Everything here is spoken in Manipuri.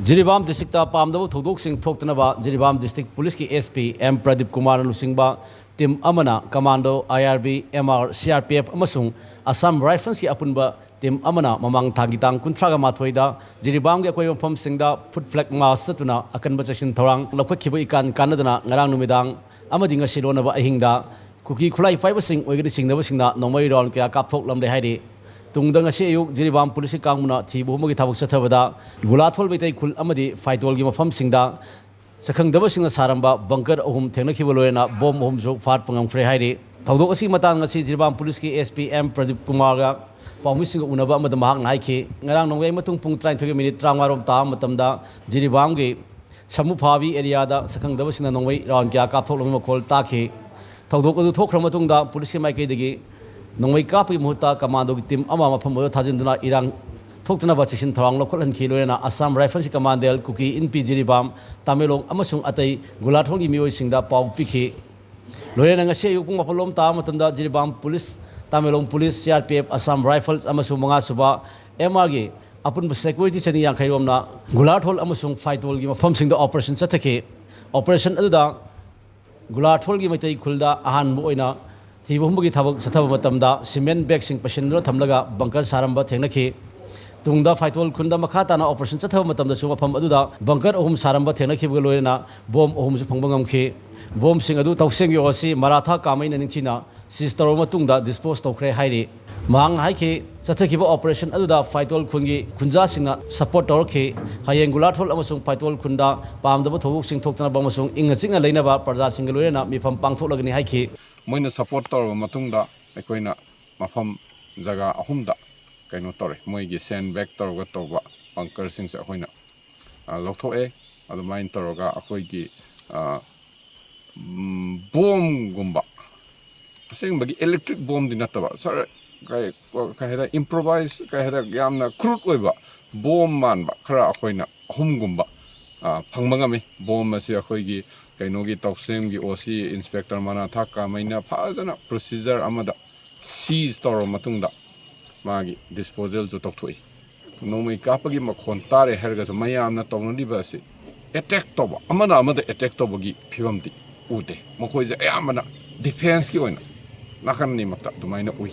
Jiribam district pamdabu thodok sing thoktanaba Jiribam district police ki SP M Pradip Kumar Lusingba Tim Amana Commando IRB MR CRPF amasung Assam Rifles ki apunba Tim Amana mamang thagitang kuntraga mathoida Jiribam ge koi mafam singda foot flag mas satuna akanba session thorang lokhibu ikan kanadana ngarang numidang amadi nga silonaba ahingda kuki khulai faiba sing oigri singnaba singna nomai ron kya kapthok lamde haidi tungdang ase ayuk Jiribam police kangmuna thibu mogi thabuk sathabada Gularthol beitai khul amadi Phaitol gi mafam singda sakhangdaba singna Saramba bunker ahum thengnakhibul loena bom ahum jok fat pangamkhre haidi thawdok asi matang ngasi Jiribam police ki SPM Pradip Kumar ga pawmi singa unaba amada mahak naikhi ngarang nongwei matung pung 30 minute 35 rom ta matamda Jiribam gi samu phabi area da sakhangdaba singna nongwei ron kya kapthok lomi makhol takhi thawdok adu thokra matungda police mai kai degi nongwei kapi muhta commando team ama mafam odo thajinduna irang thoktuna ba section thawang lokol han khilorena Assam Rifles commandel kuki inpi Jiribam Tamelong amasung atai Gularthol gi mioi singda pau pikhi lorena ngase yupung mapalom ta matanda Jiribam police Tamelong police CRPF Assam Rifles amasung mga suba MR gi apun security chani yang khairomna Gularthol amasung Phaitol gi mafam singda operation chathake operation aduda Gularthol gi maitai khulda ahan mu oina Thibumbugi Thabak Sathaba Matamda, cement bag sing Pashendra Thamlaga, bunker Saramba Thenaki, Tungda Phaitol Kunda Makatana, Operation Sathaba Matamda Suma Pam Aduda, bunker Ohum Saramba Thenaki Buloena, Bomb Ohum Pangamki, Bomb Sing Adu Tausing Yosi, Maratha Kamain and China, Sister Matunda, disposed of Kre Haidi, Mang Haiki, Satakiba Operation Aduda, Phaitol Kungi, Kunjasina, support Torki, Hayang Gularthol Amasung Phaitol Kunda, Pam the Botu Sing Tokana Bamasung, Inga Sing and Lenaba, Praza Singalena, Mipam Pangtolagani Haiki. Moina support tor matungda ekoina mafam jaga ahumda kaino tore moigi send back tor ga toba bunker sing se ahoina lokhthoe adu main toroga akoigi bomb gumba sing bagi electric bomb dinataba sar kai heda improvise kai heda yamna crude oiba bomb man ba khara akoina ahum gumba phangmangami bomb asi akoigi kainogi tawsem gi OC inspector mana thaka maina phajana procedure amada seize toro matungda magi disposal jo tokthoi nomai kapagi makhon tare herga jo mayamna tawngani ba si attack toba amada attack tobagi phibamdi ude mokoi je ayamana defense ki oina nakan ni mata dumaina ui